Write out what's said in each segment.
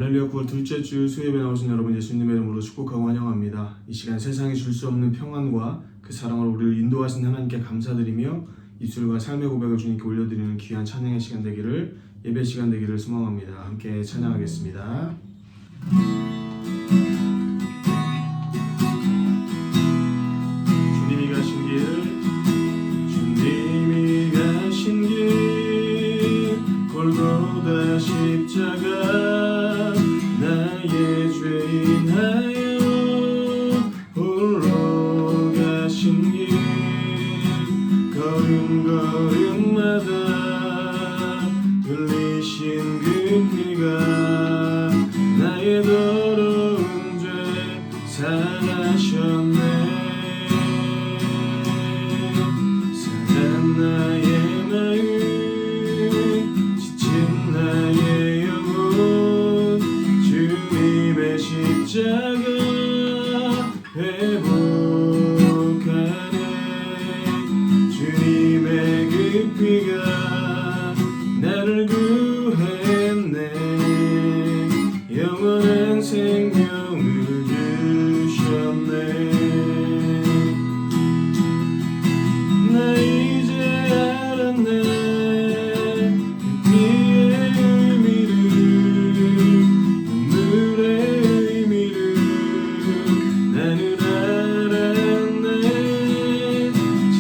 할렐루야. 9월 둘째 주 수요예배 나오신 여러분 예수님의 이름으로 축복하고 환영합니다. 이 시간 세상이 줄 수 없는 평안과 그 사랑으로 우리를 인도하신 하나님께 감사드리며 입술과 삶의 고백을 주님께 올려드리는 귀한 찬양의 시간 되기를, 예배 시간 되기를 소망합니다. 함께 찬양하겠습니다. 주님이 가신 길, 주님이 가신 길, 골고다 십자가 나의 죄인하여 홀로 가신 길, 걸음걸음마다 흘리신 그 피가 나의 더러운 죄 사하셨네. 상한 나의 마음, 지친 나의 영혼, 주님의 십자가 회복하네. 주님의 그 피가 나를 구했네. 영원한 생명을 주셨네. 나 이제 알았네. 그 피의 의미를, 눈물의 의미를 나는 알았네.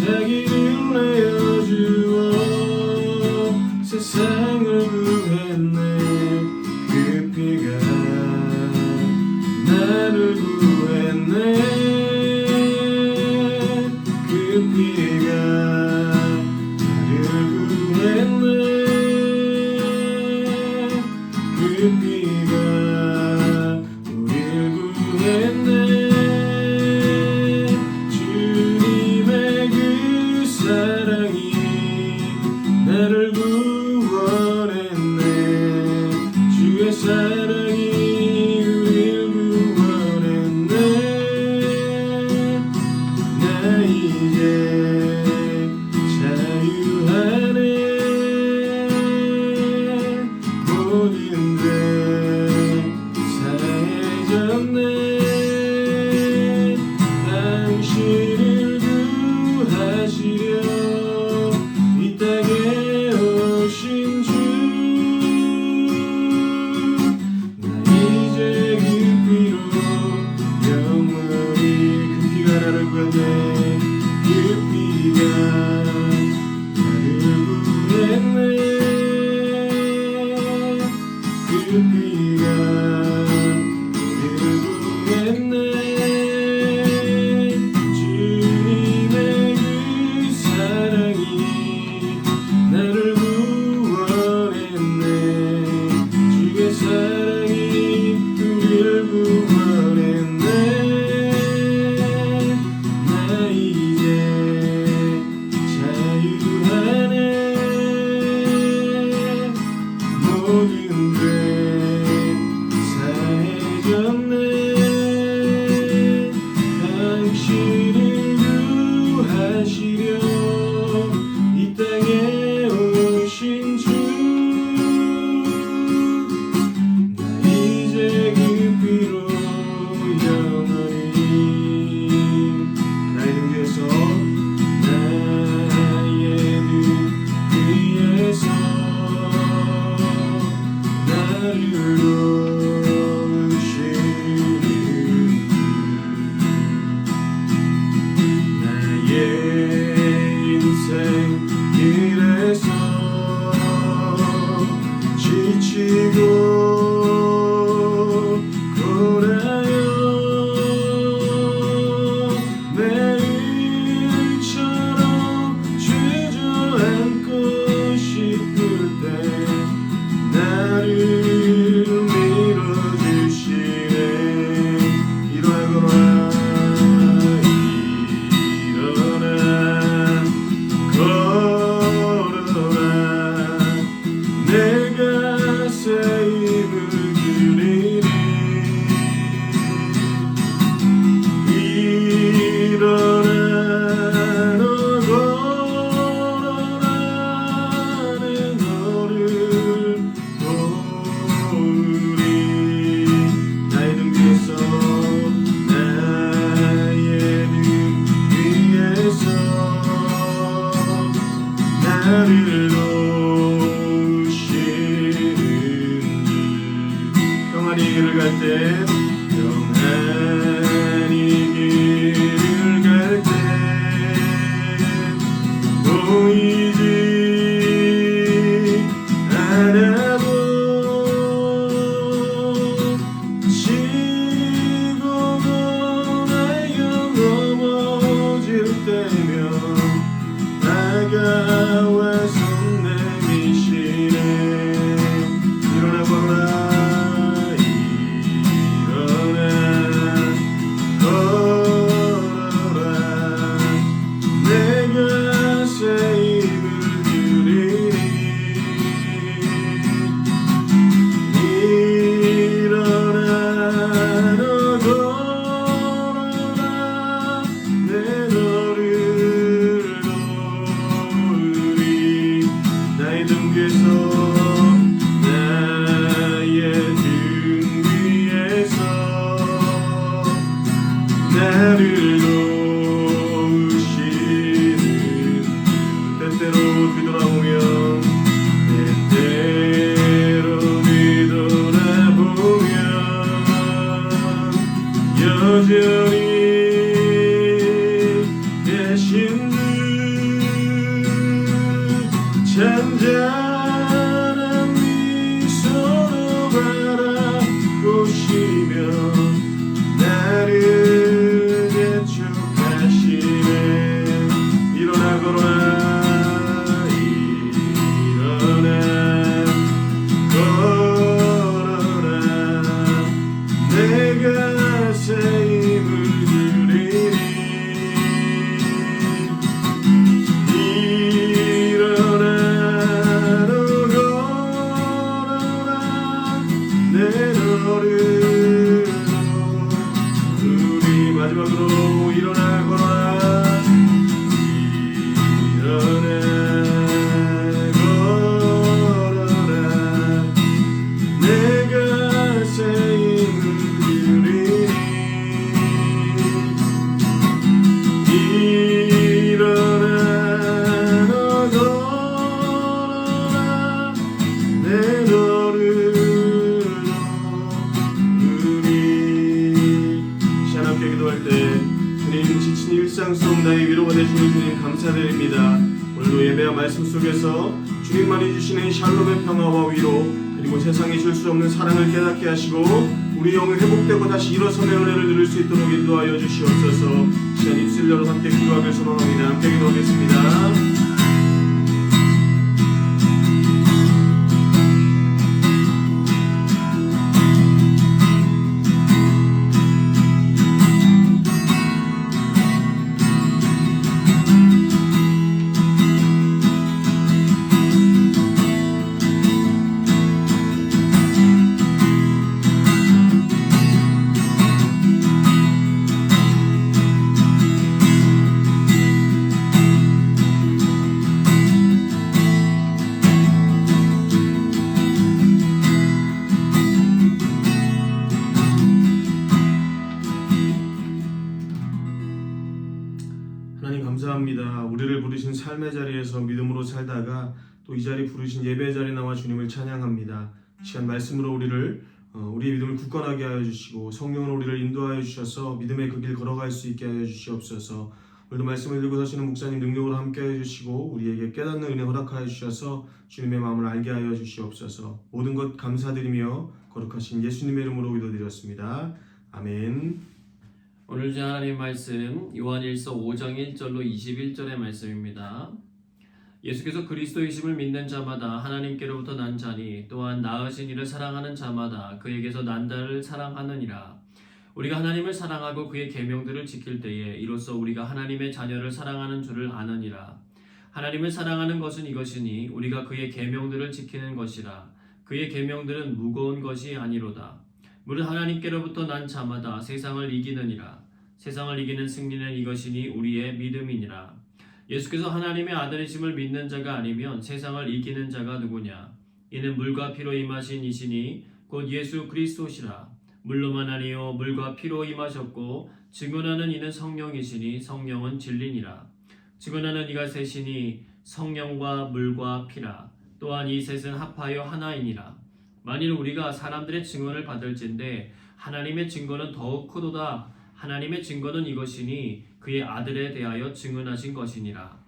자기를 내어주어 세상을 구했네. 그 피가 나를 구했네. 그 피가 나를 구했네. 그 피가 우릴 구했네. 주님의 그 사랑이 나를 구원했네. 주의 사랑이 우릴 구원했네. 나 이제 자유하네. 모든 죄 사해졌네. 당신을 구하시려 이 땅에 오신 주, 나 이제 그 피로 영원히, 그 피가 나를 구했네. 그 피가 나를 구했네. 그 피가 우리를 구했네. 주님의 그 사랑이 나를 구원했네. 주의 사랑이 우리를 구원했네. 나 이제 자유하네. 모든 죄 사해졌네. 당신을 구하시려 이 땅에 오신 주, 나 이제 그 피로 영원히 나의 등 위에서, 나의 등 위에서 나를 놓으신 평안히 길을 갈 때 평안히 길을 갈 때 보이지 않아도 지고 나여 넘어질 때면 다가와 손 내미시네. 일어나 걸어라 일어나 걸어라 내가 새 힘을 주리니 일어나 너 걸어라 내 너를 놓으리. 나의 등 위에서 나의 등 위에서 나를 놓으시는 때때로 뒤돌아보면 여전히 계신 듯 잔잔한 미소로 바라보시며 나를 재촉하시네. 일어나 걸어라 일어나 걸어라 내가 새 힘을 주리니 일어나 너 걸어라 내 너를 놓으리. 마지막으로 일어나 걸어라 일어나 걸어라 내가 새 힘을 주리니 일어나 너 걸어라 내 너를 놓으리. 시간 함께 기도할 때 주님 지친 일상 속 나의 위로가 되시는 주님 감사드립니다. 오늘도 예배와 말씀 속에서 주님만이 주시는 샬롬의 평화와 위로 그리고 세상에 줄 수 없는 사랑을 깨닫게 하시고 우리 영이 회복되고 다시 일어섬의 은혜를 누릴 수 있도록 인도하여 주시옵소서. 시간 입술 열어 함께 기도하길 소망합니다. 함께 기도하겠습니다. 하나님 감사합니다. 우리를 부르신 삶의 자리에서 믿음으로 살다가 또 이 자리 부르신 예배 자리에 나와 주님을 찬양합니다. 시간 말씀으로 우리의 믿음을 굳건하게 하여 주시고 성령으로 우리를 인도하여 주셔서 믿음의 그 길 걸어갈 수 있게 하여 주시옵소서. 오늘도 말씀을 들고 서시는 목사님 능력으로 함께 하여 주시고 우리에게 깨닫는 은혜 허락하여 주셔서 주님의 마음을 알게 하여 주시옵소서. 모든 것 감사드리며 거룩하신 예수님의 이름으로 기도드렸습니다. 아멘. 오늘 주 하나님 말씀 요한일서 5장 1절로 21절의 말씀입니다. 예수께서 그리스도이심을 믿는 자마다 하나님께로부터 난 자니 또한 낳으신 이를 사랑하는 자마다 그에게서 난 자를 사랑하느니라. 우리가 하나님을 사랑하고 그의 계명들을 지킬 때에 이로써 우리가 하나님의 자녀를 사랑하는 줄을 아느니라. 하나님을 사랑하는 것은 이것이니 우리가 그의 계명들을 지키는 것이라. 그의 계명들은 무거운 것이 아니로다. 무릇 하나님께로부터 난 자마다 세상을 이기느니라. 세상을 이기는 승리는 이것이니 우리의 믿음이니라. 예수께서 하나님의 아들이심을 믿는 자가 아니면 세상을 이기는 자가 누구냐? 이는 물과 피로 임하신 이시니 곧 예수 그리스도시라. 물로만 아니요 물과 피로 임하셨고 증언하는 이는 성령이시니 성령은 진리니라. 증언하는 이가 셋이니 성령과 물과 피라. 또한 이 셋은 합하여 하나이니라. 만일 우리가 사람들의 증언을 받을진대 하나님의 증거는 더욱 크도다. 하나님의 증거는 이것이니 그의 아들에 대하여 증언하신 것이니라.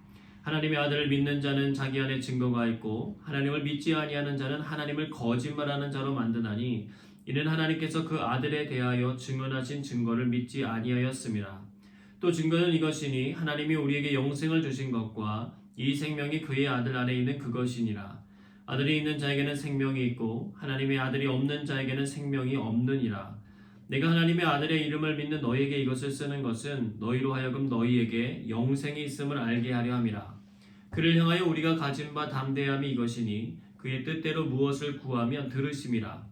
하나님의 아들을 믿는 자는 자기 안에 증거가 있고 하나님을 믿지 아니하는 자는 하나님을 거짓말하는 자로 만드나니 이는 하나님께서 그 아들에 대하여 증언하신 증거를 믿지 아니하였음이라. 또 증거는 이것이니 하나님이 우리에게 영생을 주신 것과 이 생명이 그의 아들 안에 있는 그것이니라. 아들이 있는 자에게는 생명이 있고 하나님의 아들이 없는 자에게는 생명이 없느니라. 내가 하나님의 아들의 이름을 믿는 너희에게 이것을 쓰는 것은 너희로 하여금 너희에게 영생이 있음을 알게 하려 함이라. 그를 향하여 우리가 가진 바 담대함이 이것이니 그의 뜻대로 무엇을 구하면 들으심이라.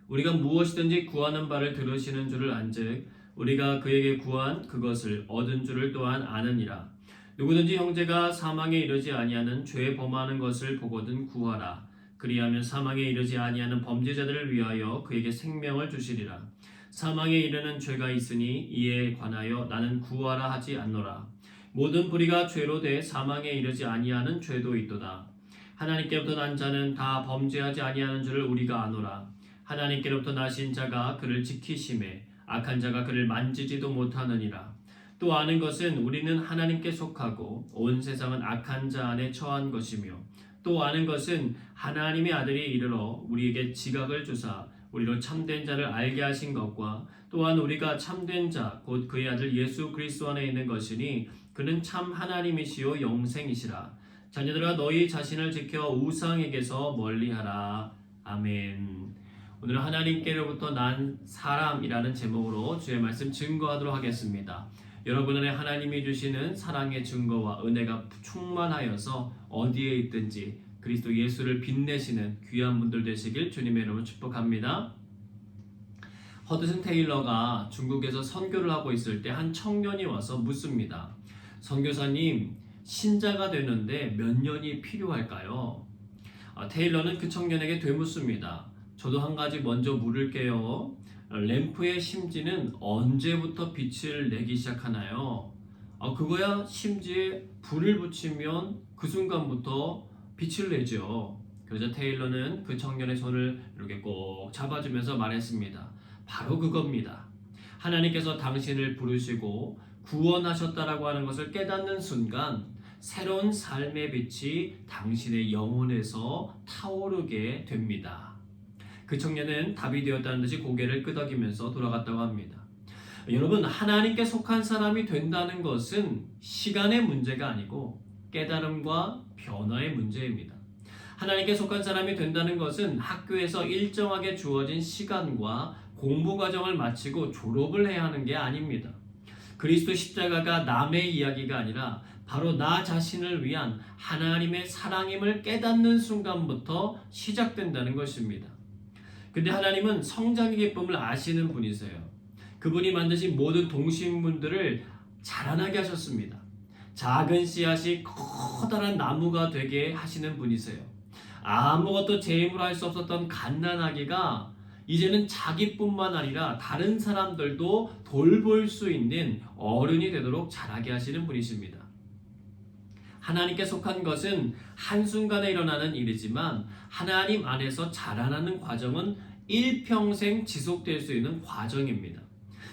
우리가 무엇이든지 구하는 바를 들으시는 줄을 안즉 우리가 그에게 구한 그것을 얻은 줄을 또한 아느니라. 누구든지 형제가 사망에 이르지 아니하는 죄 범하는 것을 보거든 구하라. 그리하면 사망에 이르지 아니하는 범죄자들을 위하여 그에게 생명을 주시리라. 사망에 이르는 죄가 있으니 이에 관하여 나는 구하라 하지 않노라. 모든 불의가 죄로 돼 사망에 이르지 아니하는 죄도 있도다. 하나님께로부터 난 자는 다 범죄하지 아니하는 줄을 우리가 아노라. 하나님께로부터 나신 자가 그를 지키심에 악한 자가 그를 만지지도 못하느니라. 또 아는 것은 우리는 하나님께 속하고 온 세상은 악한 자 안에 처한 것이며 또 아는 것은 하나님의 아들이 이르러 우리에게 지각을 주사 우리로 참된 자를 알게 하신 것과 또한 우리가 참된 자 곧 그의 아들 예수 그리스도 안에 있는 것이니 그는 참 하나님이시요 영생이시라. 자녀들아 너희 자신을 지켜 우상에게서 멀리하라. 아멘. 오늘은 하나님께로부터 난 사람이라는 제목으로 주의 말씀 증거하도록 하겠습니다. 여러분 안에 하나님이 주시는 사랑의 증거와 은혜가 충만하여서 어디에 있든지 그리스도 예수를 빛내시는 귀한 분들 되시길 주님의 이름으로 축복합니다. 허드슨 테일러가 중국에서 선교를 하고 있을 때 한 청년이 와서 묻습니다. 선교사님, 신자가 되는데 몇 년이 필요할까요? 테일러는 그 청년에게 되묻습니다. 저도 한 가지 먼저 물을게요. 램프의 심지는 언제부터 빛을 내기 시작하나요? 그거야 심지에 불을 붙이면 그 순간부터 빛을 내죠. 그러자 테일러는 그 청년의 손을 이렇게 꼭 잡아주면서 말했습니다. 바로 그겁니다. 하나님께서 당신을 부르시고 구원하셨다라고 하는 것을 깨닫는 순간 새로운 삶의 빛이 당신의 영혼에서 타오르게 됩니다. 그 청년은 답이 되었다는 듯이 고개를 끄덕이면서 돌아갔다고 합니다. 여러분, 하나님께 속한 사람이 된다는 것은 시간의 문제가 아니고 깨달음과 변화의 문제입니다. 하나님께 속한 사람이 된다는 것은 학교에서 일정하게 주어진 시간과 공부 과정을 마치고 졸업을 해야 하는 게 아닙니다. 그리스도 십자가가 남의 이야기가 아니라 바로 나 자신을 위한 하나님의 사랑임을 깨닫는 순간부터 시작된다는 것입니다. 근데 하나님은 성장의 기쁨을 아시는 분이세요. 그분이 만드신 모든 동식물들을 자라나게 하셨습니다. 작은 씨앗이 커다란 나무가 되게 하시는 분이세요. 아무것도 제 힘으로 할 수 없었던 갓난아기가 이제는 자기뿐만 아니라 다른 사람들도 돌볼 수 있는 어른이 되도록 자라게 하시는 분이십니다. 하나님께 속한 것은 한순간에 일어나는 일이지만 하나님 안에서 자라나는 과정은 일평생 지속될 수 있는 과정입니다.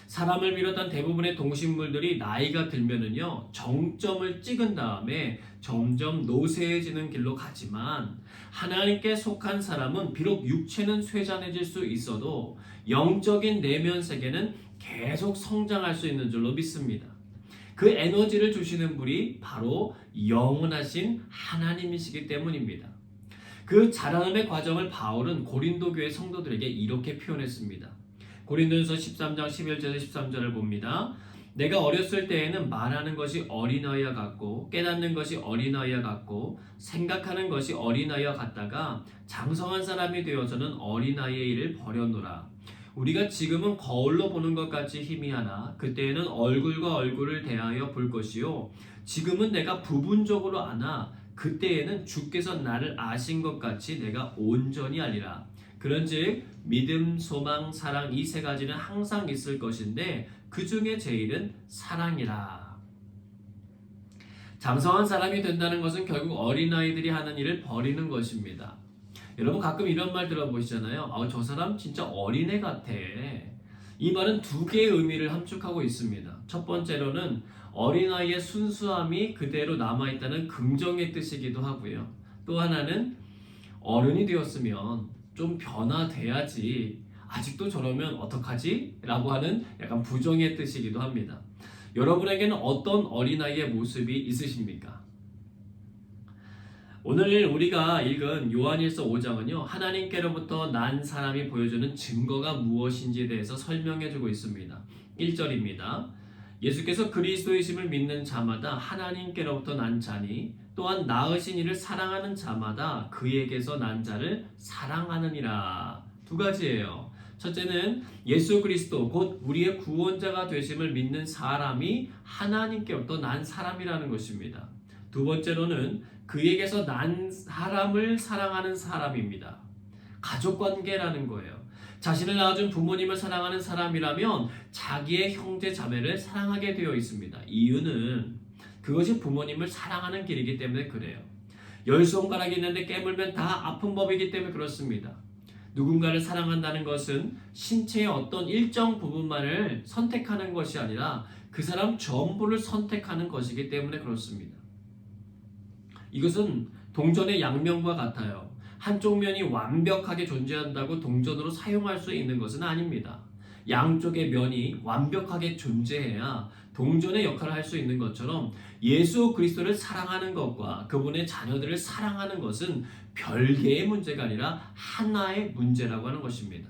사람을 비롯한 대부분의 동식물들이 나이가 들면은요, 정점을 찍은 다음에 점점 노쇠해지는 길로 가지만 하나님께 속한 사람은 비록 육체는 쇠잔해질 수 있어도 영적인 내면 세계는 계속 성장할 수 있는 줄로 믿습니다. 그 에너지를 주시는 분이 바로 영원하신 하나님이시기 때문입니다. 그 자라남의 과정을 바울은 고린도 교회 성도들에게 이렇게 표현했습니다. 고린도전서 13장 11절에서 13절을 봅니다. 내가 어렸을 때에는 말하는 것이 어린아이와 같고 깨닫는 것이 어린아이와 같고 생각하는 것이 어린아이와 같다가 장성한 사람이 되어서는 어린아이의 일을 버렸노라. 우리가 지금은 거울로 보는 것 같이 희미하나 그때에는 얼굴과 얼굴을 대하여 볼 것이요 지금은 내가 부분적으로 아나 그때에는 주께서 나를 아신 것 같이 내가 온전히 알리라. 그런즉 믿음, 소망, 사랑 이 세 가지는 항상 있을 것인데 그 중에 제일은 사랑이라. 장성한 사람이 된다는 것은 결국 어린아이들이 하는 일을 버리는 것입니다. 여러분 가끔 이런 말 들어보시잖아요. 저 사람 진짜 어린애 같아. 이 말은 두 개의 의미를 함축하고 있습니다. 첫 번째로는 어린아이의 순수함이 그대로 남아있다는 긍정의 뜻이기도 하고요. 또 하나는 어른이 되었으면 좀 변화돼야지. 아직도 저러면 어떡하지? 라고 하는 약간 부정의 뜻이기도 합니다. 여러분에게는 어떤 어린아이의 모습이 있으십니까? 오늘 우리가 읽은 요한일서 5장은요, 하나님께로부터 난 사람이 보여주는 증거가 무엇인지에 대해서 설명해주고 있습니다. 1절입니다. 예수께서 그리스도이심을 믿는 자마다 하나님께로부터 난 자니 또한 낳으신 이를 사랑하는 자마다 그에게서 난 자를 사랑하느니라. 두 가지예요. 첫째는 예수 그리스도 곧 우리의 구원자가 되심을 믿는 사람이 하나님께로부터 난 사람이라는 것입니다. 두 번째로는 그에게서 난 사람을 사랑하는 사람입니다. 가족관계라는 거예요. 자신을 낳아준 부모님을 사랑하는 사람이라면 자기의 형제 자매를 사랑하게 되어 있습니다. 이유는 그것이 부모님을 사랑하는 길이기 때문에 그래요. 10손가락이 있는데 깨물면 다 아픈 법이기 때문에 그렇습니다. 누군가를 사랑한다는 것은 신체의 어떤 일정 부분만을 선택하는 것이 아니라 그 사람 전부를 선택하는 것이기 때문에 그렇습니다. 이것은 동전의 양면과 같아요. 한쪽 면이 완벽하게 존재한다고 동전으로 사용할 수 있는 것은 아닙니다. 양쪽의 면이 완벽하게 존재해야 동전의 역할을 할 수 있는 것처럼 예수 그리스도를 사랑하는 것과 그분의 자녀들을 사랑하는 것은 별개의 문제가 아니라 하나의 문제라고 하는 것입니다.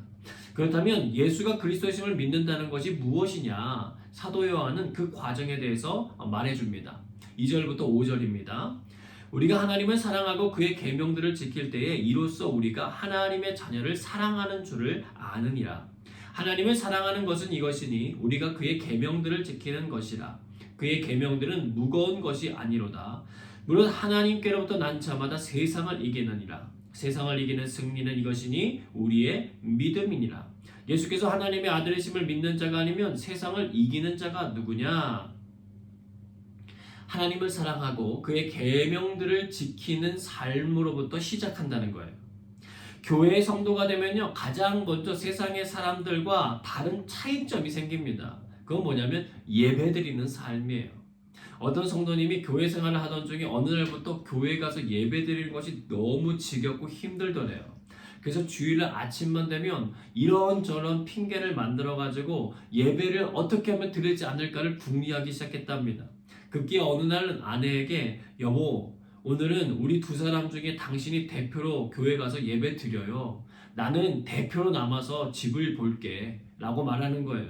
그렇다면 예수가 그리스도이심을 믿는다는 것이 무엇이냐? 사도 요한은 그 과정에 대해서 말해줍니다. 2절부터 5절입니다. 우리가 하나님을 사랑하고 그의 계명들을 지킬 때에 이로써 우리가 하나님의 자녀를 사랑하는 줄을 아느니라. 하나님을 사랑하는 것은 이것이니 우리가 그의 계명들을 지키는 것이라. 그의 계명들은 무거운 것이 아니로다. 물론 하나님께로부터 난 자마다 세상을 이기느니라. 세상을 이기는 승리는 이것이니 우리의 믿음이니라. 예수께서 하나님의 아들이심을 믿는 자가 아니면 세상을 이기는 자가 누구냐? 하나님을 사랑하고 그의 계명들을 지키는 삶으로부터 시작한다는 거예요. 교회의 성도가 되면요, 가장 먼저 세상의 사람들과 다른 차이점이 생깁니다. 그건 뭐냐면 예배드리는 삶이에요. 어떤 성도님이 교회 생활을 하던 중에 어느 날부터 교회 가서 예배드리는 것이 너무 지겹고 힘들더래요. 그래서 주일 아침만 되면 이런저런 핑계를 만들어가지고 예배를 어떻게 하면 드리지 않을까를 궁리하기 시작했답니다. 급기야 어느 날은 아내에게 여보, 오늘은 우리 두 사람 중에 당신이 대표로 교회 가서 예배 드려요. 나는 대표로 남아서 집을 볼게 라고 말하는 거예요.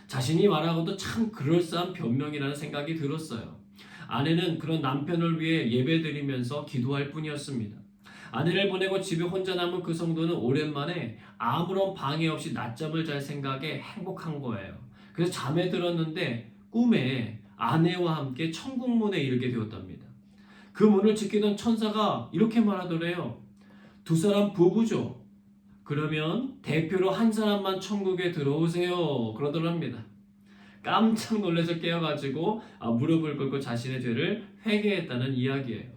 자신이 말하고도 참 그럴싸한 변명이라는 생각이 들었어요. 아내는 그런 남편을 위해 예배 드리면서 기도할 뿐이었습니다. 아내를 보내고 집에 혼자 남은 그 성도는 오랜만에 아무런 방해 없이 낮잠을 잘 생각에 행복한 거예요. 그래서 잠에 들었는데 꿈에 아내와 함께 천국문에 이르게 되었답니다. 그 문을 지키던 천사가 이렇게 말하더래요. 두 사람 부부죠. 그러면 대표로 한 사람만 천국에 들어오세요. 그러더랍니다. 깜짝 놀라서 깨어가지고 무릎을 꿇고 자신의 죄를 회개했다는 이야기예요.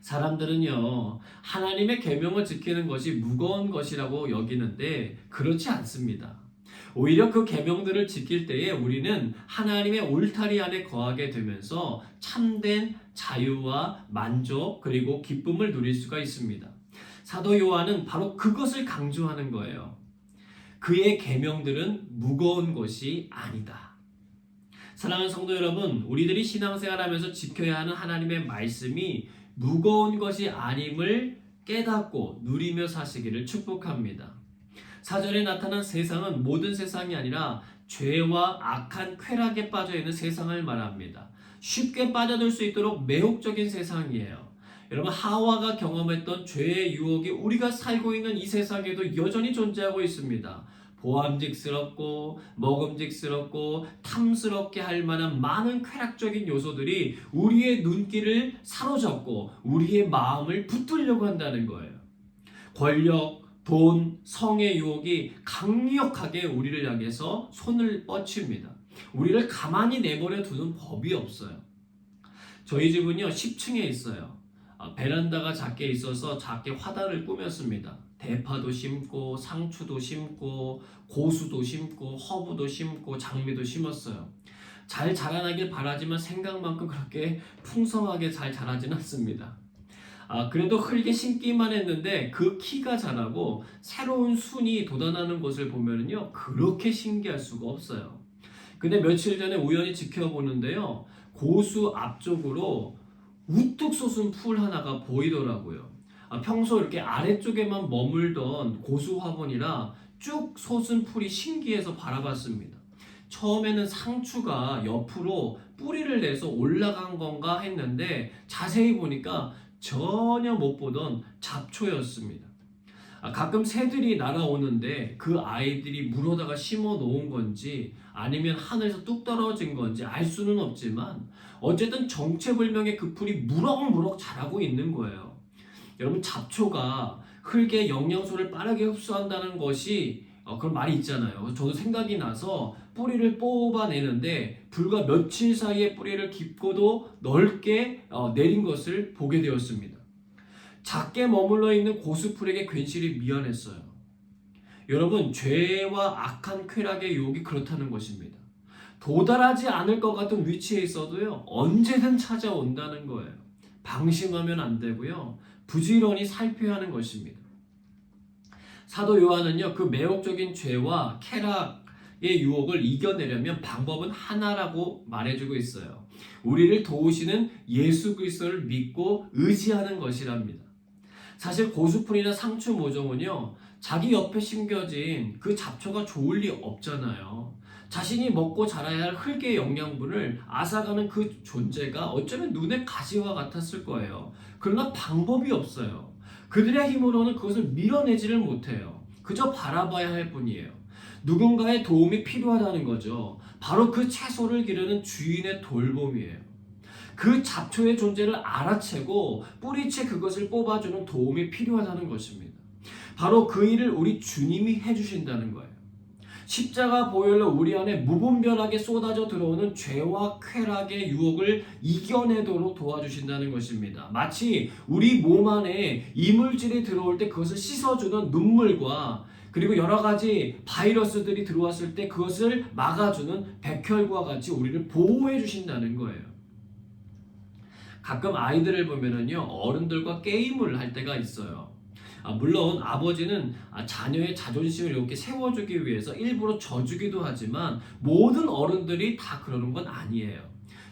사람들은요, 하나님의 계명을 지키는 것이 무거운 것이라고 여기는데 그렇지 않습니다. 오히려 그 계명들을 지킬 때에 우리는 하나님의 울타리 안에 거하게 되면서 참된 자유와 만족 그리고 기쁨을 누릴 수가 있습니다. 사도 요한은 바로 그것을 강조하는 거예요. 그의 계명들은 무거운 것이 아니다. 사랑하는 성도 여러분, 우리들이 신앙생활하면서 지켜야 하는 하나님의 말씀이 무거운 것이 아님을 깨닫고 누리며 사시기를 축복합니다. 4절에 나타난 세상은 모든 세상이 아니라 죄와 악한 쾌락에 빠져있는 세상을 말합니다. 쉽게 빠져들 수 있도록 매혹적인 세상이에요. 여러분, 하와가 경험했던 죄의 유혹이 우리가 살고 있는 이 세상에도 여전히 존재하고 있습니다. 보암직스럽고 먹음직스럽고 탐스럽게 할 만한 많은 쾌락적인 요소들이 우리의 눈길을 사로잡고 우리의 마음을 붙들려고 한다는 거예요. 권력, 돈, 성의 유혹이 강력하게 우리를 향해서 손을 뻗칩니다. 우리를 가만히 내버려 두는 법이 없어요. 저희 집은요 10층에 있어요. 베란다가 작게 있어서 작게 화단을 꾸몄습니다. 대파도 심고 상추도 심고 고수도 심고 허브도 심고 장미도 심었어요. 잘 자라나길 바라지만 생각만큼 그렇게 풍성하게 잘 자라지는 않습니다. 그래도 흙에 심기만 했는데 그 키가 자라고 새로운 순이 돋아나는 것을 보면요 그렇게 신기할 수가 없어요. 근데 며칠 전에 우연히 지켜보는데요, 고수 앞쪽으로 우뚝 솟은 풀 하나가 보이더라고요. 평소 이렇게 아래쪽에만 머물던 고수 화분이라 쭉 솟은 풀이 신기해서 바라봤습니다. 처음에는 상추가 옆으로 뿌리를 내서 올라간 건가 했는데 자세히 보니까 전혀 못 보던 잡초였습니다. 가끔 새들이 날아오는데 그 아이들이 물어다가 심어 놓은 건지 아니면 하늘에서 뚝 떨어진 건지 알 수는 없지만 어쨌든 정체불명의 그 풀이 무럭무럭 자라고 있는 거예요. 여러분, 잡초가 흙의 영양소를 빠르게 흡수한다는 것이 그런 말이 있잖아요. 저도 생각이 나서 뿌리를 뽑아내는데 불과 며칠 사이에 뿌리를 깊고도 넓게 내린 것을 보게 되었습니다. 작게 머물러 있는 고수풀에게 괜시리 미안했어요. 여러분, 죄와 악한 쾌락의 유혹이 그렇다는 것입니다. 도달하지 않을 것 같은 위치에 있어도요 언제든 찾아온다는 거예요. 방심하면 안 되고요 부지런히 살펴야 하는 것입니다. 사도 요한은요 그 매혹적인 죄와 쾌락의 유혹을 이겨내려면 방법은 하나라고 말해주고 있어요. 우리를 도우시는 예수 그리스도를 믿고 의지하는 것이랍니다. 사실 고수풀이나 상추 모종은요 자기 옆에 심겨진 그 잡초가 좋을 리 없잖아요. 자신이 먹고 자라야 할 흙의 영양분을 앗아가는 그 존재가 어쩌면 눈의 가시와 같았을 거예요. 그러나 방법이 없어요. 그들의 힘으로는 그것을 밀어내지를 못해요. 그저 바라봐야 할 뿐이에요. 누군가의 도움이 필요하다는 거죠. 바로 그 채소를 기르는 주인의 돌봄이에요. 그 잡초의 존재를 알아채고 뿌리채 그것을 뽑아주는 도움이 필요하다는 것입니다. 바로 그 일을 우리 주님이 해주신다는 거예요. 십자가 보혈로 우리 안에 무분별하게 쏟아져 들어오는 죄와 쾌락의 유혹을 이겨내도록 도와주신다는 것입니다. 마치 우리 몸 안에 이물질이 들어올 때 그것을 씻어주는 눈물과 그리고 여러 가지 바이러스들이 들어왔을 때 그것을 막아주는 백혈구와 같이 우리를 보호해 주신다는 거예요. 가끔 아이들을 보면은요 어른들과 게임을 할 때가 있어요. 물론 아버지는 자녀의 자존심을 이렇게 세워주기 위해서 일부러 져주기도 하지만 모든 어른들이 다 그러는 건 아니에요.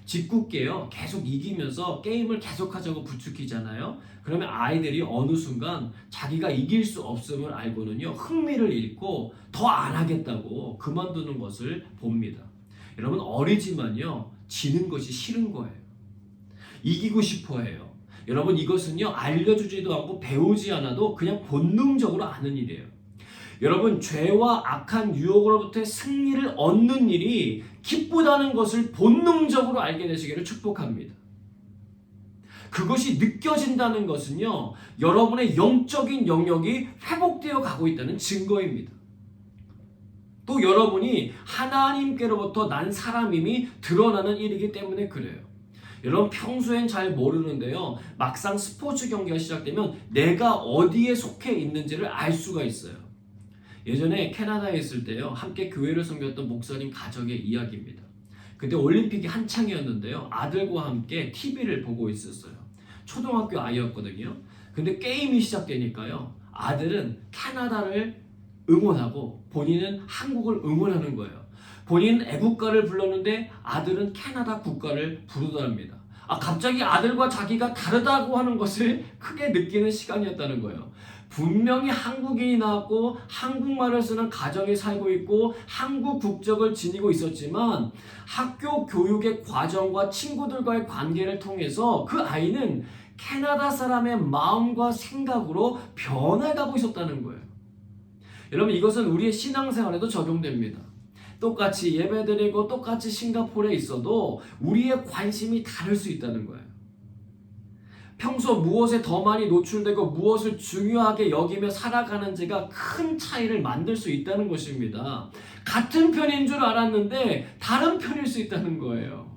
짓궂게요 계속 이기면서 게임을 계속하자고 부추기잖아요. 그러면 아이들이 어느 순간 자기가 이길 수 없음을 알고는요 흥미를 잃고 더 안 하겠다고 그만두는 것을 봅니다. 여러분, 어리지만요 지는 것이 싫은 거예요. 이기고 싶어 해요. 여러분, 이것은요 알려주지도 않고 배우지 않아도 그냥 본능적으로 아는 일이에요. 여러분, 죄와 악한 유혹으로부터 승리를 얻는 일이 기쁘다는 것을 본능적으로 알게 되시기를 축복합니다. 그것이 느껴진다는 것은요 여러분의 영적인 영역이 회복되어 가고 있다는 증거입니다. 또 여러분이 하나님께로부터 난 사람임이 드러나는 일이기 때문에 그래요. 여러분, 평소엔 잘 모르는데요 막상 스포츠 경기가 시작되면 내가 어디에 속해 있는지를 알 수가 있어요. 예전에 캐나다에 있을 때요 함께 교회를 섬겼던 목사님 가정의 이야기입니다. 그때 올림픽이 한창이었는데요 아들과 함께 TV를 보고 있었어요. 초등학교 아이였거든요. 근데 게임이 시작되니까요 아들은 캐나다를 응원하고 본인은 한국을 응원하는 거예요. 본인은 애국가를 불렀는데 아들은 캐나다 국가를 부르더랍니다. 갑자기 아들과 자기가 다르다고 하는 것을 크게 느끼는 시간이었다는 거예요. 분명히 한국인이 나왔고 한국말을 쓰는 가정에 살고 있고 한국 국적을 지니고 있었지만 학교 교육의 과정과 친구들과의 관계를 통해서 그 아이는 캐나다 사람의 마음과 생각으로 변해가고 있었다는 거예요. 여러분, 이것은 우리의 신앙생활에도 적용됩니다. 똑같이 예배드리고 똑같이 싱가포르에 있어도 우리의 관심이 다를 수 있다는 거예요. 평소 무엇에 더 많이 노출되고 무엇을 중요하게 여기며 살아가는지가 큰 차이를 만들 수 있다는 것입니다. 같은 편인 줄 알았는데 다른 편일 수 있다는 거예요.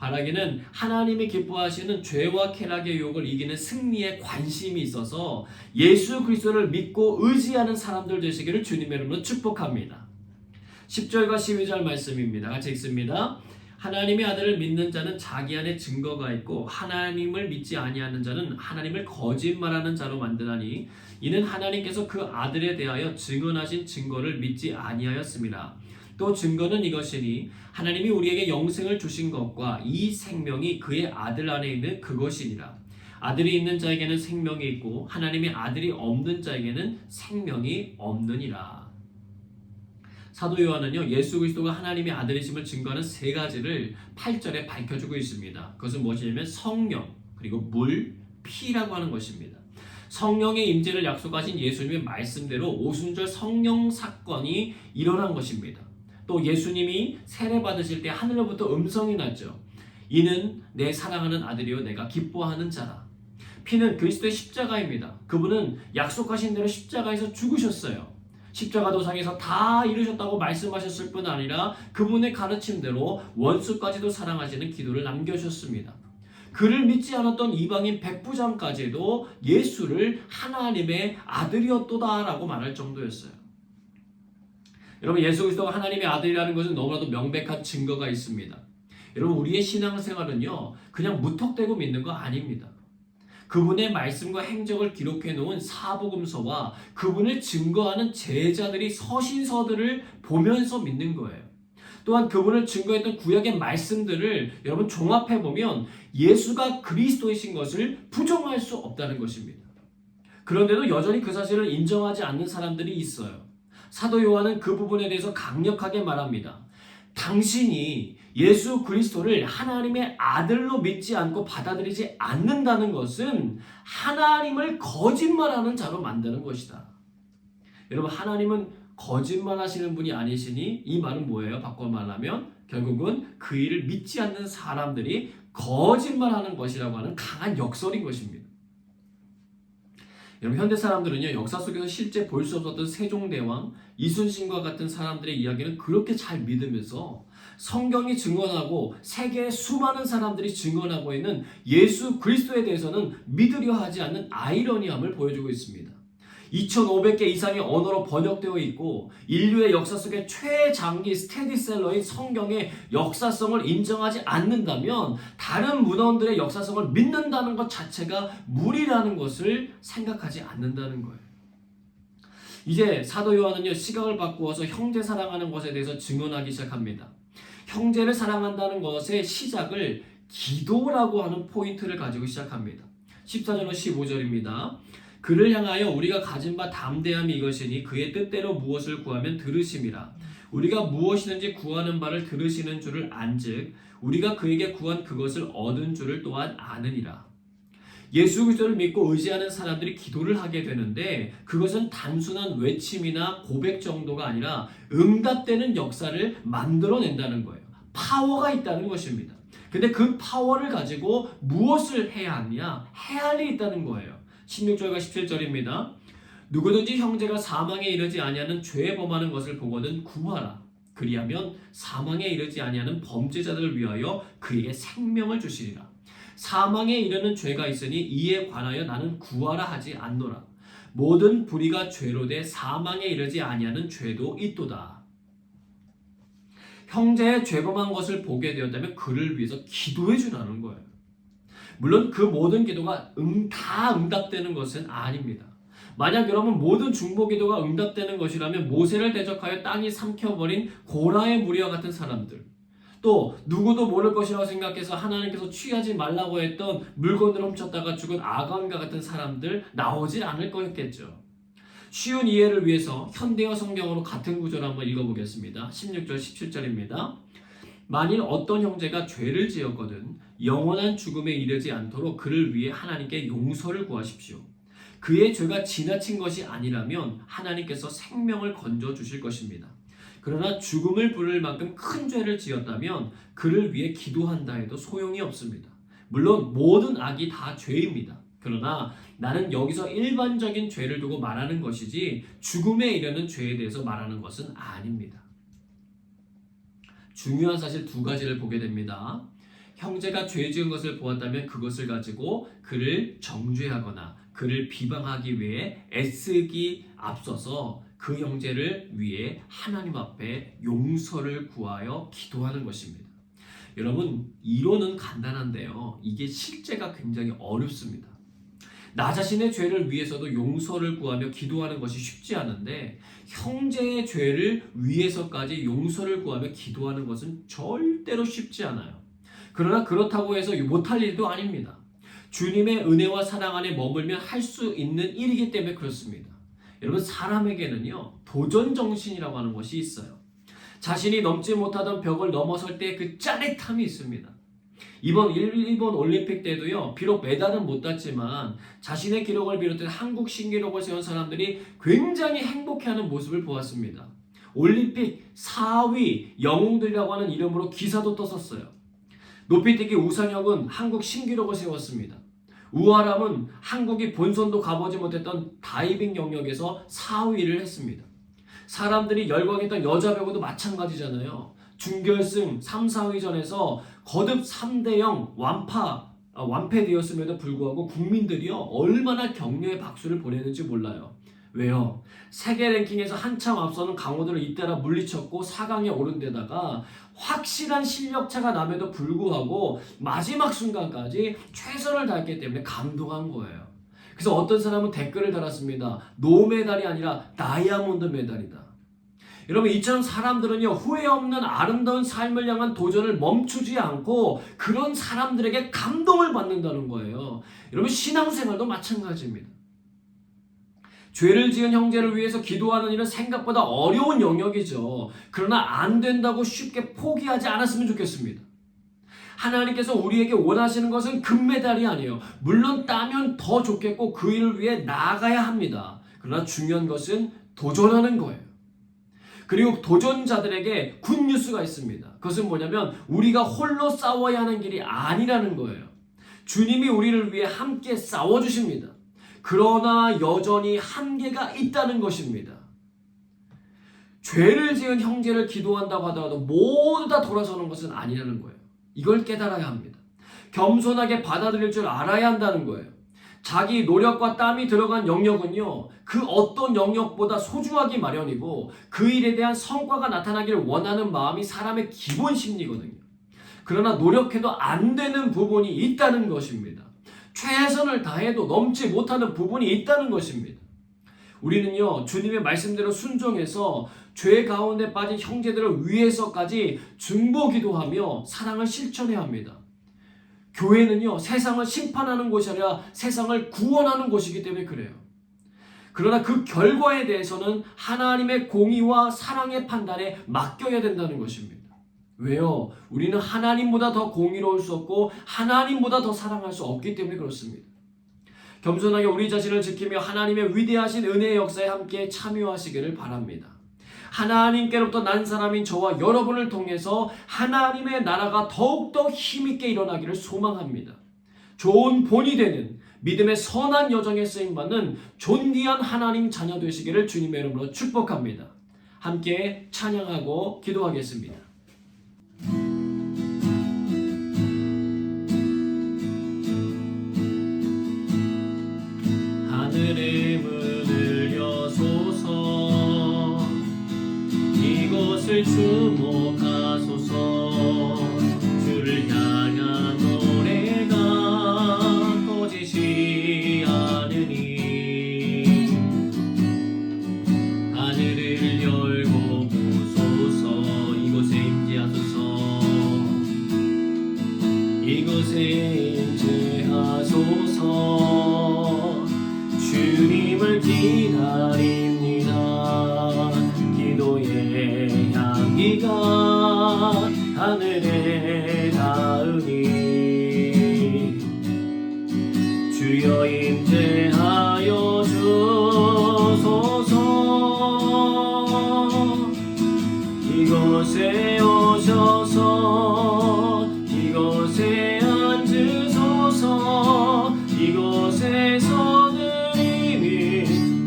바라기는 하나님이 기뻐하시는 죄와 쾌락의 유혹을 이기는 승리에 관심이 있어서 예수 그리스도를 믿고 의지하는 사람들 되시기를 주님의 이름으로 축복합니다. 10절과 12절 말씀입니다. 같이 읽습니다. 하나님의 아들을 믿는 자는 자기 안에 증거가 있고 하나님을 믿지 아니하는 자는 하나님을 거짓말하는 자로 만드나니 이는 하나님께서 그 아들에 대하여 증언하신 증거를 믿지 아니하였습니다. 또 증거는 이것이니 하나님이 우리에게 영생을 주신 것과 이 생명이 그의 아들 안에 있는 그것이니라. 아들이 있는 자에게는 생명이 있고 하나님의 아들이 없는 자에게는 생명이 없느니라. 사도 요한은요, 예수 그리스도가 하나님의 아들이심을 증거하는 세 가지를 8절에 밝혀주고 있습니다. 그것은 무엇이냐면 성령, 그리고 물, 피라고 하는 것입니다. 성령의 임재를 약속하신 예수님의 말씀대로 오순절 성령 사건이 일어난 것입니다. 또 예수님이 세례 받으실 때 하늘로부터 음성이 났죠. 이는 내 사랑하는 아들이요 내가 기뻐하는 자라. 피는 그리스도의 십자가입니다. 그분은 약속하신 대로 십자가에서 죽으셨어요. 십자가 도상에서 다 이루셨다고 말씀하셨을 뿐 아니라 그분의 가르침대로 원수까지도 사랑하시는 기도를 남겨주셨습니다. 그를 믿지 않았던 이방인 백부장까지도 예수를 하나님의 아들이었도다라고 말할 정도였어요. 여러분, 예수 그리스도가 하나님의 아들이라는 것은 너무나도 명백한 증거가 있습니다. 여러분, 우리의 신앙생활은요 그냥 무턱대고 믿는 거 아닙니다. 그분의 말씀과 행적을 기록해 놓은 사복음서와 그분을 증거하는 제자들이 서신서들을 보면서 믿는 거예요. 또한 그분을 증거했던 구약의 말씀들을 여러분 종합해 보면 예수가 그리스도이신 것을 부정할 수 없다는 것입니다. 그런데도 여전히 그 사실을 인정하지 않는 사람들이 있어요. 사도 요한은 그 부분에 대해서 강력하게 말합니다. 당신이 예수 그리스도를 하나님의 아들로 믿지 않고 받아들이지 않는다는 것은 하나님을 거짓말하는 자로 만드는 것이다. 여러분, 하나님은 거짓말하시는 분이 아니시니 이 말은 뭐예요? 바꿔 말하면 결국은 그 일을 믿지 않는 사람들이 거짓말하는 것이라고 하는 강한 역설인 것입니다. 여러분, 현대 사람들은요 역사 속에서 실제 볼 수 없었던 세종대왕, 이순신과 같은 사람들의 이야기는 그렇게 잘 믿으면서 성경이 증언하고 세계의 수많은 사람들이 증언하고 있는 예수 그리스도에 대해서는 믿으려 하지 않는 아이러니함을 보여주고 있습니다. 2500개 이상의 언어로 번역되어 있고 인류의 역사 속에 최장기 스테디셀러인 성경의 역사성을 인정하지 않는다면 다른 문헌들의 역사성을 믿는다는 것 자체가 무리라는 것을 생각하지 않는다는 거예요. 이제 사도 요한은요 시각을 바꾸어서 형제 사랑하는 것에 대해서 증언하기 시작합니다. 형제를 사랑한다는 것의 시작을 기도라고 하는 포인트를 가지고 시작합니다. 14절로 15절입니다. 그를 향하여 우리가 가진 바 담대함이 이것이니 그의 뜻대로 무엇을 구하면 들으심이라. 우리가 무엇이든지 구하는 바를 들으시는 줄을 안즉 우리가 그에게 구한 그것을 얻은 줄을 또한 아느니라. 예수 그리스도를 믿고 의지하는 사람들이 기도를 하게 되는데 그것은 단순한 외침이나 고백 정도가 아니라 응답되는 역사를 만들어낸다는 거예요. 파워가 있다는 것입니다. 근데 그 파워를 가지고 무엇을 해야 하느냐? 해야 할 일이 있다는 거예요. 16절과 17절입니다. 누구든지 형제가 사망에 이르지 아니하는 죄에 범하는 것을 보거든 구하라. 그리하면 사망에 이르지 아니하는 범죄자들을 위하여 그에게 생명을 주시리라. 사망에 이르는 죄가 있으니 이에 관하여 나는 구하라 하지 않노라. 모든 불의가 죄로 돼 사망에 이르지 아니하는 죄도 있도다. 형제의 죄범한 것을 보게 되었다면 그를 위해서 기도해 주라는 거예요. 물론 그 모든 기도가 다 응답되는 것은 아닙니다. 만약 여러분 모든 중보 기도가 응답되는 것이라면 모세를 대적하여 땅이 삼켜버린 고라의 무리와 같은 사람들, 또 누구도 모를 것이라고 생각해서 하나님께서 취하지 말라고 했던 물건을 훔쳤다가 죽은 아간과 같은 사람들 나오질 않을 거였겠죠. 쉬운 이해를 위해서 현대어 성경으로 같은 구절을 한번 읽어보겠습니다. 16절 17절입니다. 만일 어떤 형제가 죄를 지었거든 영원한 죽음에 이르지 않도록 그를 위해 하나님께 용서를 구하십시오. 그의 죄가 지나친 것이 아니라면 하나님께서 생명을 건져 주실 것입니다. 그러나 죽음을 부를 만큼 큰 죄를 지었다면 그를 위해 기도한다 해도 소용이 없습니다. 물론 모든 악이 다 죄입니다. 그러나 나는 여기서 일반적인 죄를 두고 말하는 것이지 죽음에 이르는 죄에 대해서 말하는 것은 아닙니다. 중요한 사실 두 가지를 보게 됩니다. 형제가 죄 지은 것을 보았다면 그것을 가지고 그를 정죄하거나 그를 비방하기 위해 애쓰기 앞서서 그 형제를 위해 하나님 앞에 용서를 구하여 기도하는 것입니다. 여러분, 이론은 간단한데요, 이게 실제가 굉장히 어렵습니다. 나 자신의 죄를 위해서도 용서를 구하며 기도하는 것이 쉽지 않은데 형제의 죄를 위해서까지 용서를 구하며 기도하는 것은 절대로 쉽지 않아요. 그러나 그렇다고 해서 못할 일도 아닙니다. 주님의 은혜와 사랑 안에 머물면 할 수 있는 일이기 때문에 그렇습니다. 여러분, 사람에게는요, 도전 정신이라고 하는 것이 있어요. 자신이 넘지 못하던 벽을 넘어설 때 그 짜릿함이 있습니다. 이번 일본 올림픽 때도요, 비록 메달은 못 땄지만 자신의 기록을 비롯해 한국 신기록을 세운 사람들이 굉장히 행복해하는 모습을 보았습니다. 올림픽 4위 영웅들이라고 하는 이름으로 기사도 떴었어요. 높이뛰기 우상혁은 한국 신기록을 세웠습니다. 우아람은 한국이 본선도 가보지 못했던 다이빙 영역에서 4위를 했습니다. 사람들이 열광했던 여자 배구도 마찬가지잖아요. 준결승 3, 4위전에서 거듭 3대0 완패되었음에도 불구하고 국민들이요, 얼마나 격려의 박수를 보내는지 몰라요. 왜요? 세계 랭킹에서 한참 앞서는 강호들을 잇따라 물리쳤고 4강에 오른 데다가 확실한 실력차가 남에도 불구하고 마지막 순간까지 최선을 다했기 때문에 감동한 거예요. 그래서 어떤 사람은 댓글을 달았습니다. 노메달이 아니라 다이아몬드 메달이다. 여러분, 이처럼 사람들은요, 후회 없는 아름다운 삶을 향한 도전을 멈추지 않고 그런 사람들에게 감동을 받는다는 거예요. 여러분, 신앙생활도 마찬가지입니다. 죄를 지은 형제를 위해서 기도하는 일은 생각보다 어려운 영역이죠. 그러나 안 된다고 쉽게 포기하지 않았으면 좋겠습니다. 하나님께서 우리에게 원하시는 것은 금메달이 아니에요. 물론 따면 더 좋겠고 그 일을 위해 나아가야 합니다. 그러나 중요한 것은 도전하는 거예요. 그리고 도전자들에게 굿뉴스가 있습니다. 그것은 뭐냐면 우리가 홀로 싸워야 하는 길이 아니라는 거예요. 주님이 우리를 위해 함께 싸워주십니다. 그러나 여전히 한계가 있다는 것입니다. 죄를 지은 형제를 기도한다고 하더라도 모두 다 돌아서는 것은 아니라는 거예요. 이걸 깨달아야 합니다. 겸손하게 받아들일 줄 알아야 한다는 거예요. 자기 노력과 땀이 들어간 영역은요, 그 어떤 영역보다 소중하기 마련이고 그 일에 대한 성과가 나타나기를 원하는 마음이 사람의 기본 심리거든요. 그러나 노력해도 안 되는 부분이 있다는 것입니다. 최선을 다해도 넘지 못하는 부분이 있다는 것입니다. 우리는요, 주님의 말씀대로 순종해서 죄 가운데 빠진 형제들을 위해서까지 중보기도하며 사랑을 실천해야 합니다. 교회는요, 세상을 심판하는 곳이 아니라 세상을 구원하는 곳이기 때문에 그래요. 그러나 그 결과에 대해서는 하나님의 공의와 사랑의 판단에 맡겨야 된다는 것입니다. 왜요? 우리는 하나님보다 더 공의로울 수 없고 하나님보다 더 사랑할 수 없기 때문에 그렇습니다. 겸손하게 우리 자신을 지키며 하나님의 위대하신 은혜의 역사에 함께 참여하시기를 바랍니다. 하나님께로부터 난 사람인 저와 여러분을 통해서 하나님의 나라가 더욱더 힘있게 일어나기를 소망합니다. 좋은 본이 되는 믿음의 선한 여정에 쓰임받는 존귀한 하나님 자녀 되시기를 주님의 이름으로 축복합니다. 함께 찬양하고 기도하겠습니다. 하늘의 문을 여소서, 이곳을 주목하소서. 주를 향한 노래가 꺼지지 않으니 하늘을 열고 보소서. 이곳에 임재하소서. 이곳에 임재하소서. 주님을 기다립니다. 기도의 향기가 하늘에 닿으니 주여 임재하여 주소서. 이곳에 오셔서 이곳에 앉으소서. 이곳에서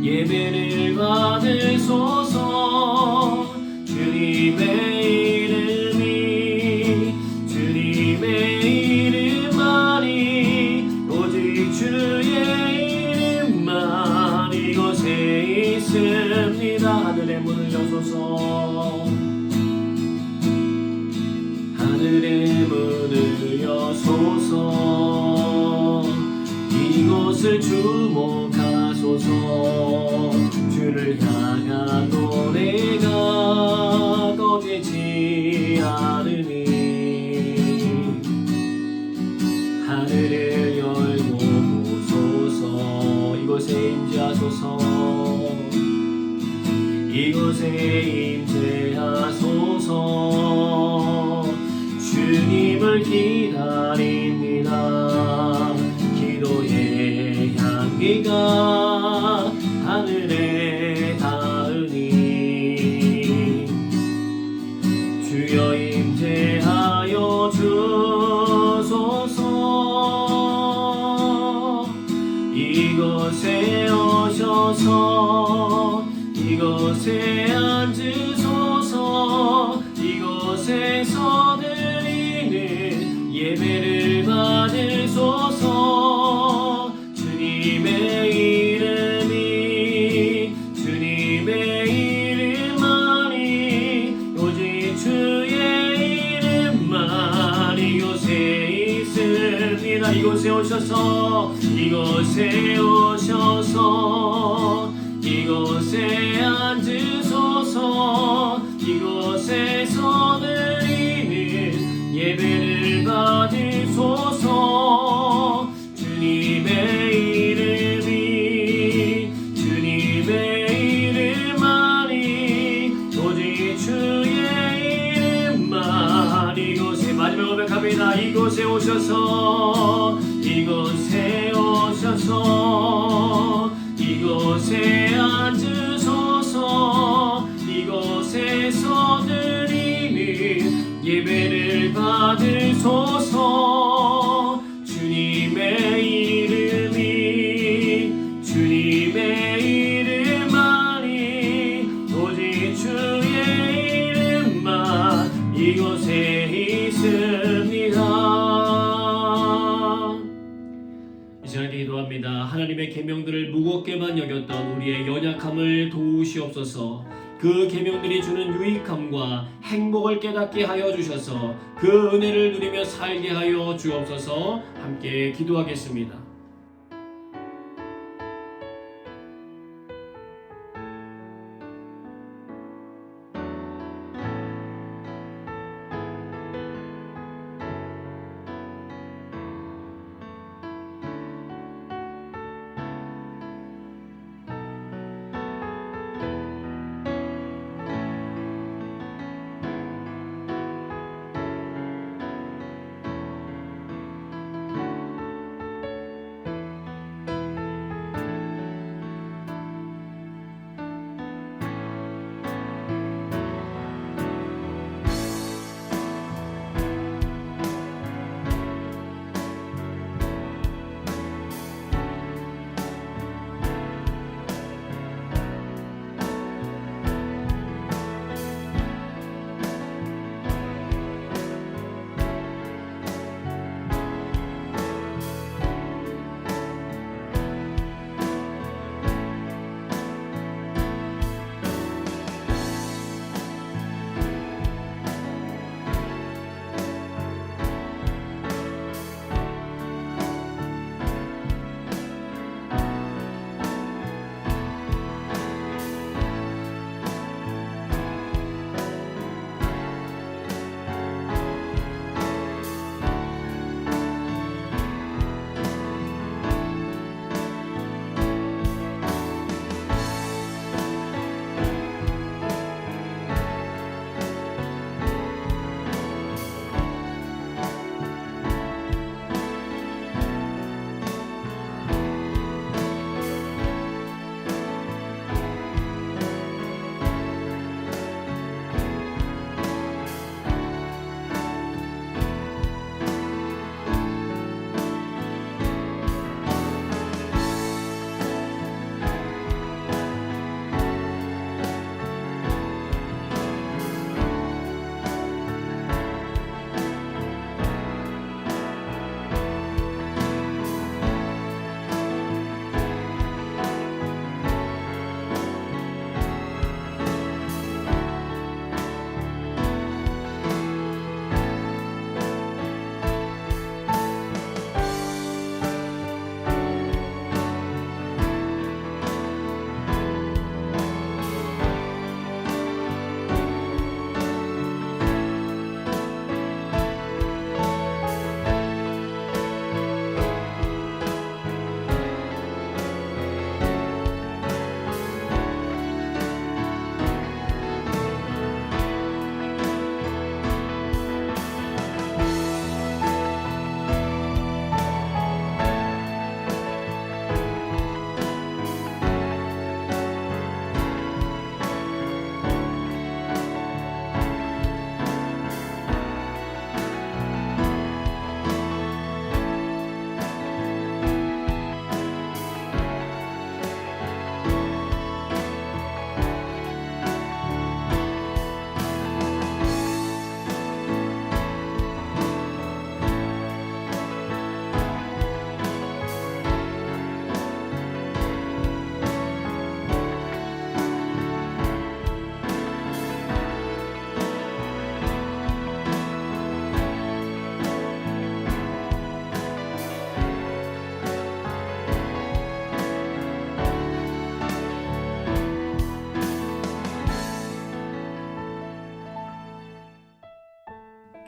예배를 받으소서. 주님의 이름이 하소서. 하늘의 문을 여소서. 이곳을 주목하소서. 주를 향한 노래가 꺼지지 않으니 하늘을 열고 보소서. 이곳에 임재하소서. 이곳에 임재하소서. 주님을 기다립니다. 기도의 향기가 하늘에 닿으니 주여 임재하여 주소서. 이곳에 오셔서 이곳에 앉으소서. 이곳에서 드리는 예배를 받으소서. 주님의 이름만이 오직 주의 이름만 이곳에 있습니다. 이곳에 오셔서 이곳에 오셔서 이곳에 앉으소서. 이곳에서 드리는 예배를 받으소서. 주님의 이름만이 오직 주의 이름만 이곳에 마지막 고백합니다. 이곳에 오셔서 이곳에 오셔서 이곳에 앉으소서. 이곳에서 드리는 예배를 받으소서. 주님의 이름만이 오직 주의 이름만 이곳에 있습니다. 이 시간에 기도합니다. 하나님의 계명들을 무겁게만 여겼던 우리의 연약함을 도우시옵소서. 그 계명들이 주는 유익함과 행복을 깨닫게 하여 주셔서 그 은혜를 누리며 살게 하여 주옵소서. 함께 기도하겠습니다.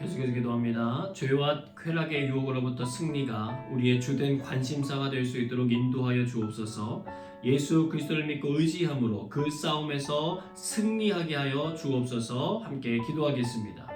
계속해서 기도합니다. 죄와 쾌락의 유혹으로부터 승리가 우리의 주된 관심사가 될 수 있도록 인도하여 주옵소서. 예수 그리스도를 믿고 의지함으로 그 싸움에서 승리하게 하여 주옵소서. 함께 기도하겠습니다.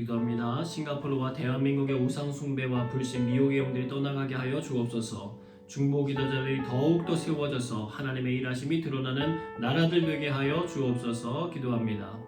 기도합니다. 싱가포르와 대한민국의 우상 숭배와 불신, 미혹의 영들이 떠나가게 하여 주옵소서. 중보 기도자들이 더욱더 세워져서 하나님의 일하심이 드러나는 나라들 되게 하여 주옵소서. 기도합니다.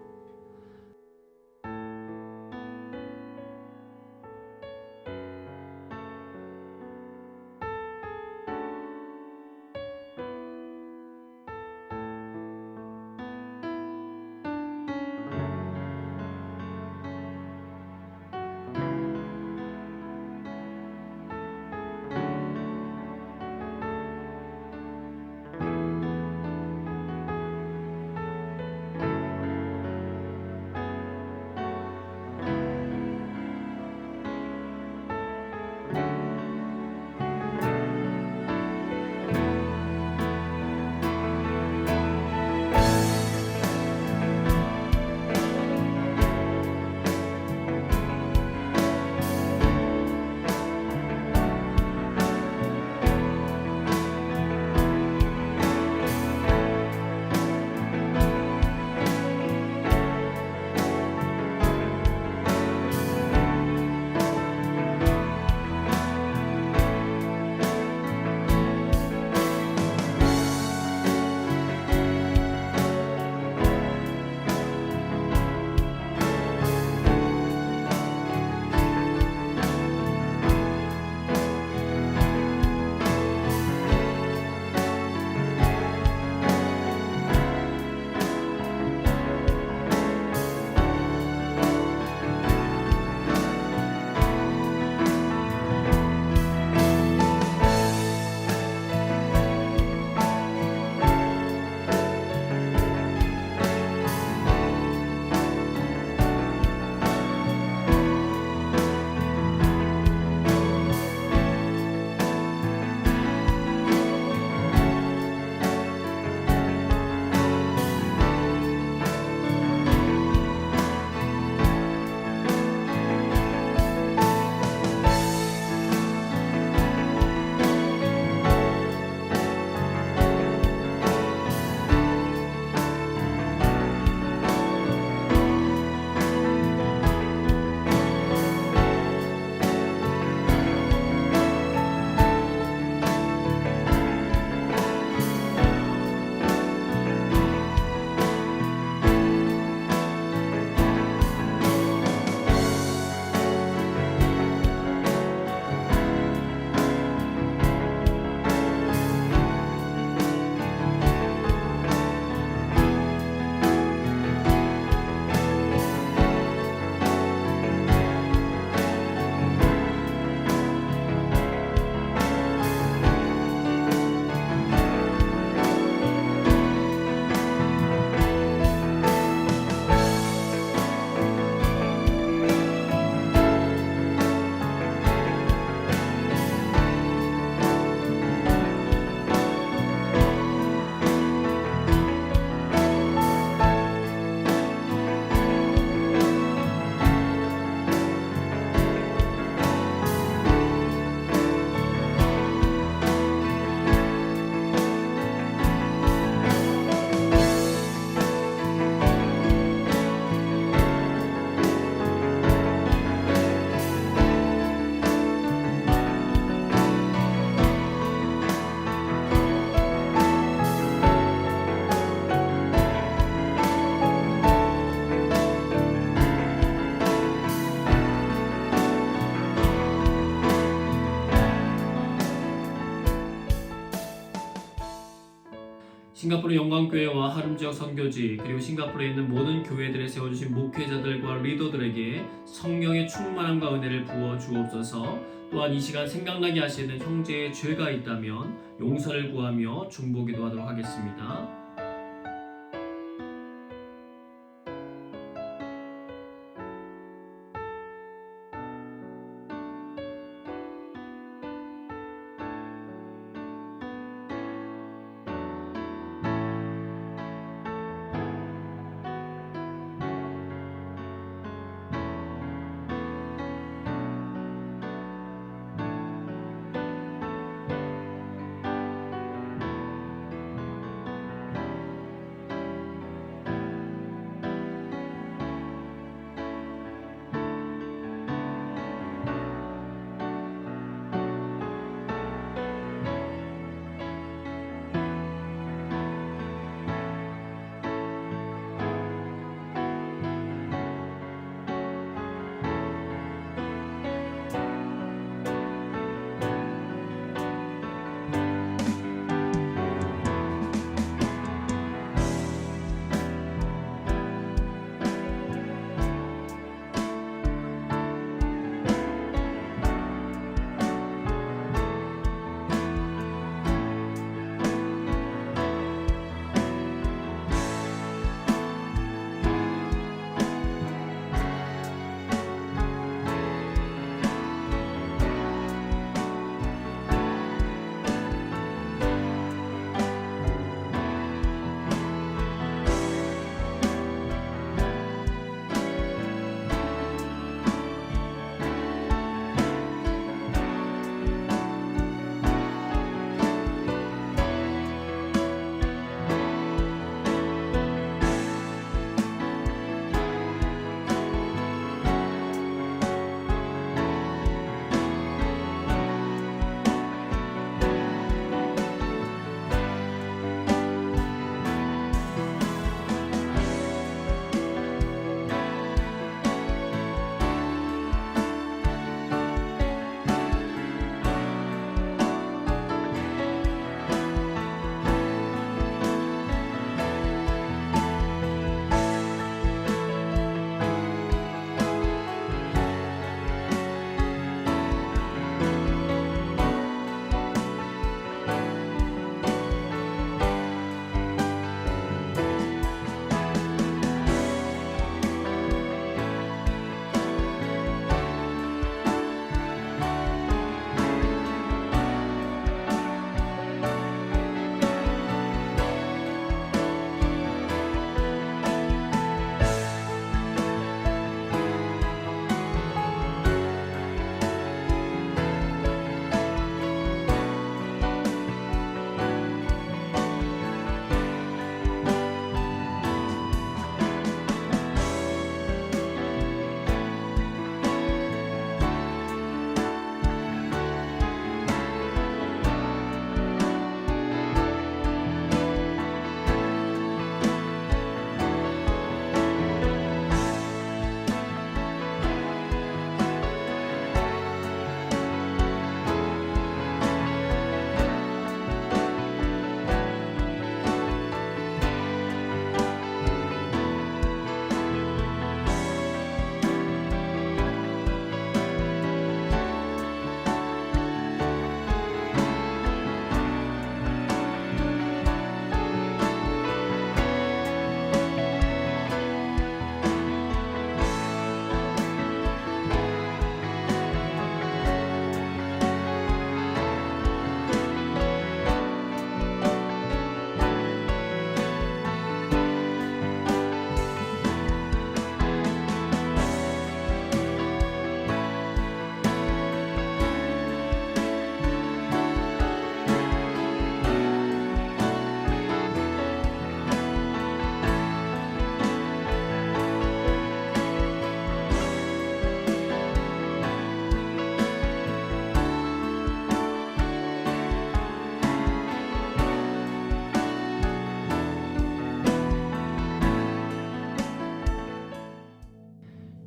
싱가포르 영광교회와 하름지역 선교지 그리고 싱가포르에 있는 모든 교회들에 세워주신 목회자들과 리더들에게 성령의 충만함과 은혜를 부어 주옵소서. 또한 이 시간 생각나게 하시는 형제의 죄가 있다면 용서를 구하며 중보기도 하도록 하겠습니다.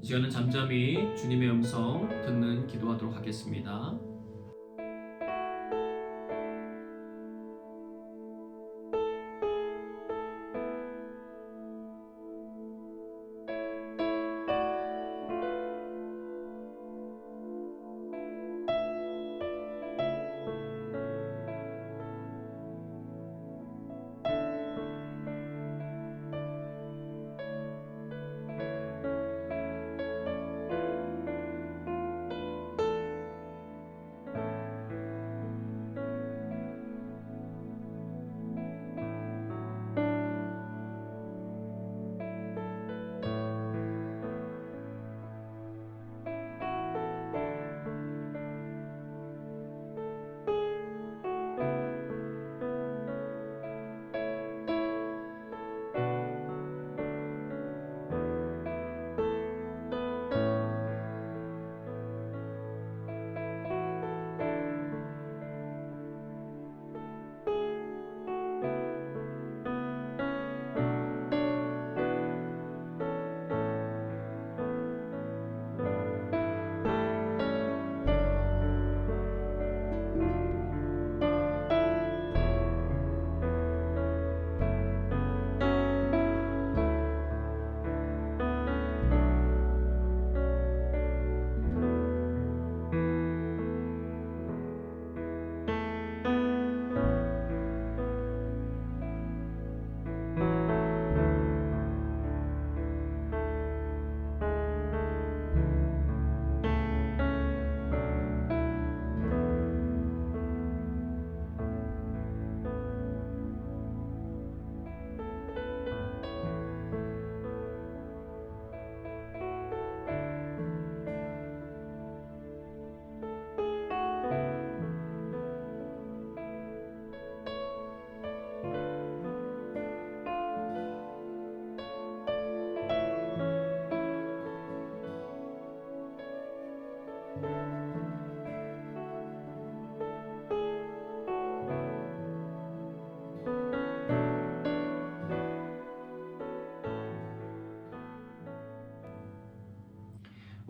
이 시간은 잠잠히 주님의 음성 듣는 기도하도록 하겠습니다.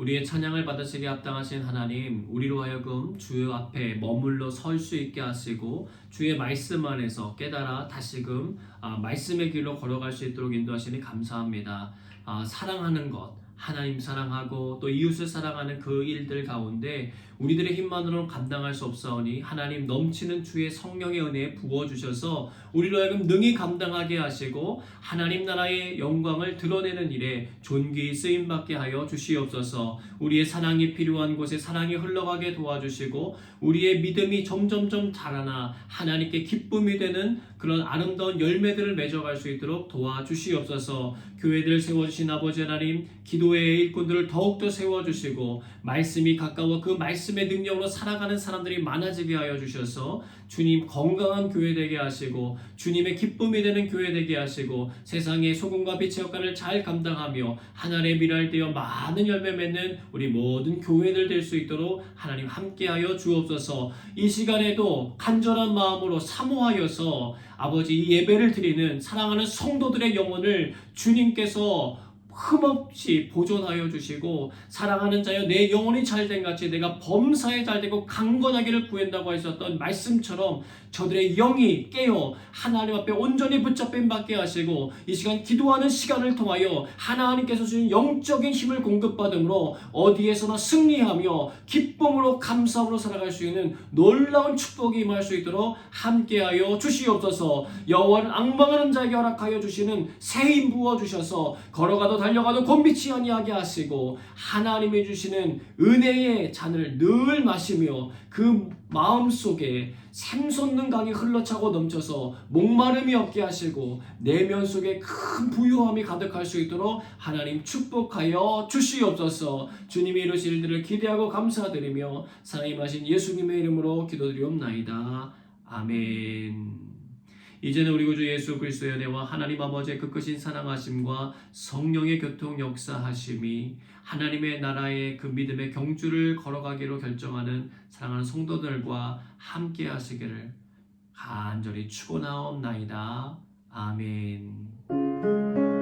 우리의 찬양을 받으시기에 합당하신 하나님, 우리로 하여금 주 앞에 머물러 설 수 있게 하시고 주의 말씀 안에서 깨달아 다시금 말씀의 길로 걸어갈 수 있도록 인도하시니 감사합니다. 사랑하는 것, 하나님 사랑하고 또 이웃을 사랑하는 그 일들 가운데 우리들의 힘만으로는 감당할 수 없사오니 하나님 넘치는 주의 성령의 은혜에 부어주셔서 우리로 하여금 능히 감당하게 하시고 하나님 나라의 영광을 드러내는 일에 존귀히 쓰임받게 하여 주시옵소서. 우리의 사랑이 필요한 곳에 사랑이 흘러가게 도와주시고 우리의 믿음이 점점점 자라나 하나님께 기쁨이 되는 그런 아름다운 열매들을 맺어갈 수 있도록 도와주시옵소서. 교회들을 세워주신 아버지 하나님, 기도의 일꾼들을 더욱더 세워주시고 말씀이 가까워 그 말씀의 능력으로 살아가는 사람들이 많아지게 하여 주셔서 주님 건강한 교회 되게 하시고 주님의 기쁨이 되는 교회 되게 하시고 세상의 소금과 빛의 역할을 잘 감당하며 하나님의 미랄 되어 많은 열매 맺는 우리 모든 교회들 될 수 있도록 하나님 함께하여 주옵소서. 이 시간에도 간절한 마음으로 사모하여서 아버지 이 예배를 드리는 사랑하는 성도들의 영혼을 주님께서 흠없이 보존하여 주시고 사랑하는 자여 내 영혼이 잘된 같이 내가 범사에 잘되고 강건하기를 구한다고 하셨던 말씀처럼 저들의 영이 깨어 하나님 앞에 온전히 붙잡힘 받게 하시고 이 시간 기도하는 시간을 통하여 하나님께서 주신 영적인 힘을 공급받음으로 어디에서나 승리하며 기쁨으로 감사함으로 살아갈 수 있는 놀라운 축복이 임할 수 있도록 함께하여 주시옵소서. 여호와는 앙망하는 자에게 허락하여 주시는 새 힘 부어주셔서 걸어가도 달려가도 곤비치 아니하게 하시고 하나님이 주시는 은혜의 잔을 늘 마시며 그 마음속에 샘솟는 강이 흘러차고 넘쳐서 목마름이 없게 하시고 내면 속에 큰 부유함이 가득할 수 있도록 하나님 축복하여 주시옵소서. 주님이 이루실 일들을 기대하고 감사드리며 사랑임하신 예수님의 이름으로 기도드리옵나이다. 아멘. 이제는 우리 구주 예수 그리스도의 은혜와 하나님 아버지의 그 크신 사랑하심과 성령의 교통 역사하심이 하나님의 나라의 그 믿음의 경주를 걸어가기로 결정하는 사랑하는 성도들과 함께 하시기를 간절히 축원하옵나이다. 아멘.